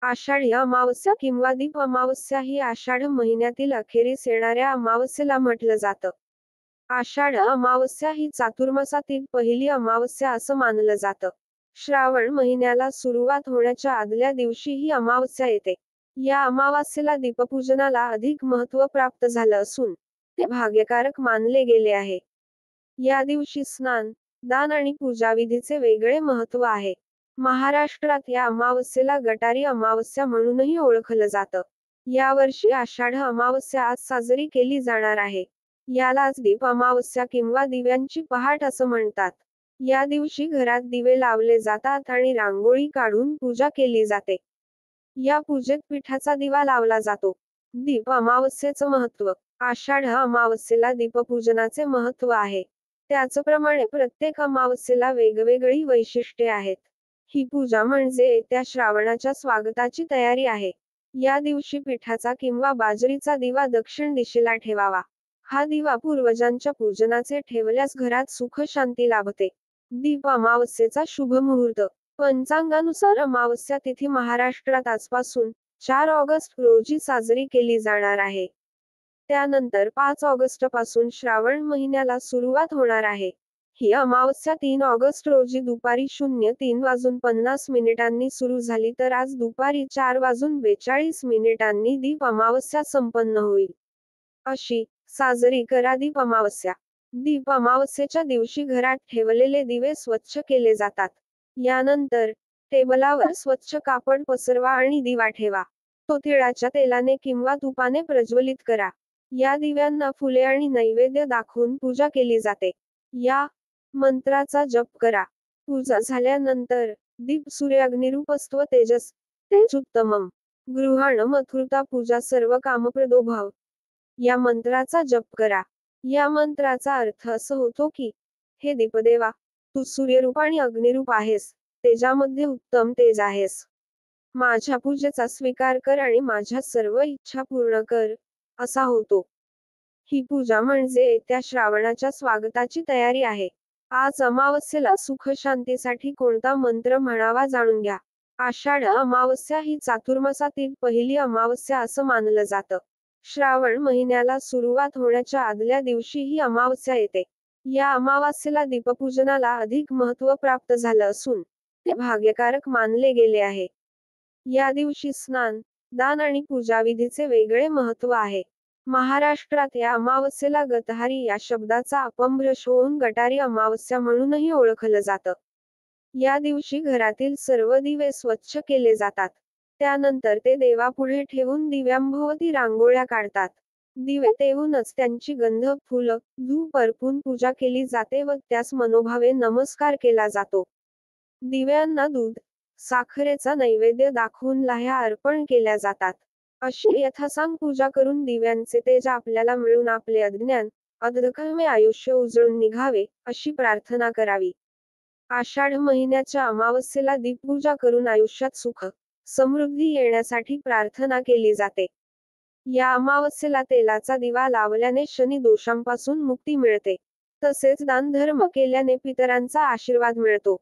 आषाढी अमावस्या किंवा दीप अमावस्या ही आषाढ महिन्यातील अखेरीस येणाऱ्या अमावस्येला म्हटलं जातं. आषाढ अमावस्या ही चातुर्मासातील पहिली अमावस्या असं मानलं जातं. श्रावण महिन्याला सुरुवात होण्याच्या आदल्या दिवशी ही अमावस्या येते. या अमावास्येला दीपपूजनाला अधिक महत्त्व प्राप्त झालं असून ते भाग्यकारक मानले गेले आहे. या दिवशी स्नान, दान आणि पूजाविधीचे वेगळे महत्त्व आहे. महाराष्ट्रात या अमावस्येला गटारी अमावस्या म्हणूनही ओळखलं जातं. यावर्षी आषाढ अमावस्या आज साजरी केली जाणार आहे. यालाच दीप अमावस्या किंवा दिव्यांची पहाट असं म्हणतात. या दिवशी घरात दिवे लावले जातात आणि रांगोळी काढून पूजा केली जाते. या पूजेत पिठाचा दिवा लावला जातो. दीप अमावस्येचं महत्त्व. आषाढ अमावस्येला दीपपूजनाचे महत्त्व आहे. त्याचप्रमाणे प्रत्येक अमावस्येला वेगवेगळी वैशिष्ट्ये आहेत. ही पूजा म्हणजे येत्या श्रावणाच्या स्वागताची तयारी आहे. या दिवशी पिठाचा किंवा बाजरीचा दिवा दक्षिण दिशेला ठेवावा. हा दिवा पूर्वजांच्या पूजनाचे ठेवल्यास घरात सुख शांती लाभते. दीप अमावस्येचा शुभ मुहूर्त. पंचांगानुसार अमावस्या तिथी महाराष्ट्रात आजपासून 4 ऑगस्ट रोजी साजरी केली जाणार आहे. त्यानंतर 5 ऑगस्ट पासून श्रावण महिन्याला सुरुवात होणार आहे. ही अमावस्या 3 ऑगस्ट रोजी दुपारी 03:50 सुरू झाली तर आज दुपारी 4:42 दीप अमावस्या संपन्न होईल. अशी साजरी करा दीप अमावस्या. दीप अमावस्येच्या दिवशी घरात ठेवलेले दिवे स्वच्छ केले जातात. यानंतर टेबलावर स्वच्छ कापड पसरवा आणि दिवा ठेवा. तो तिळाच्या तेलाने किंवा तुपाने प्रज्वलित करा. या दिव्यांना फुले आणि नैवेद्य दाखवून पूजा केली जाते. या मंत्राचा जप करा. पूजा झाल्यानंतर दीप सूर्य अग्निरूपस्त्व तेजस तेज उत्तमम गृहाण मथुरता पूजा सर्व कामप्रदो भव. या मंत्राचा जप करा. या मंत्राचा अर्थ असं होतो की, हे दीपदेवा, तू सूर्यरूप आणि अग्निरूप आहेस, तेजामध्ये उत्तम तेज आहेस. माझ्या पूजेचा स्वीकार कर आणि माझ्या सर्व इच्छा पूर्ण कर, असा होतो. ही पूजा म्हणजे येत्या श्रावणाच्या स्वागताची तयारी आहे. आज अमावस्येला सुख शांतीसाठी कोणता मंत्र म्हणावा जाणून घ्या. आषाढ अमावस्या ही चातुर्मासातील पहिली अमावस्या असं मानलं जातं. श्रावण महिन्याला सुरुवात होण्याच्या आदल्या दिवशी ही अमावस्या येते. या अमावास्येला दीपपूजनाला अधिक महत्त्व प्राप्त झालं असून ते भाग्यकारक मानले गेले आहे. या दिवशी स्नान, दान आणि पूजाविधीचे वेगळे महत्त्व आहे. महाराष्ट्रात या अमावस्येला गतहारी या शब्दाचा अपभ्रंश होऊन गटारी अमावस्या म्हणूनही ओळखलं जातं. या दिवशी घरातील सर्व दिवे स्वच्छ केले जातात. त्यानंतर ते देवापुढे ठेवून दिव्यांभोवती रांगोळ्या काढतात. दिवे तेवूनच त्यांची गंध, फुलं, धूप अर्पून पूजा केली जाते व त्यास मनोभावे नमस्कार केला जातो. दिव्यांना दूध, साखरेचा नैवेद्य दाखवून लाह्या अर्पण केल्या जातात. अशी यथासांग पूजा करून दिव्यांचे तेज आपल्याला मिळून आपले अज्ञान, अंधकारमय आयुष्य उजळून निघावे, अशी प्रार्थना करावी. आषाढ महिन्याच्या अमावस्येला दीपपूजा करून आयुष्यात सुख, समृद्धी येण्यासाठी प्रार्थना केली जाते. या अमावस्येला तेलाचा दिवा लावल्याने शनी दोषांपासून मुक्ती मिळते. तसेच दानधर्म केल्याने पितरांचा आशीर्वाद मिळतो.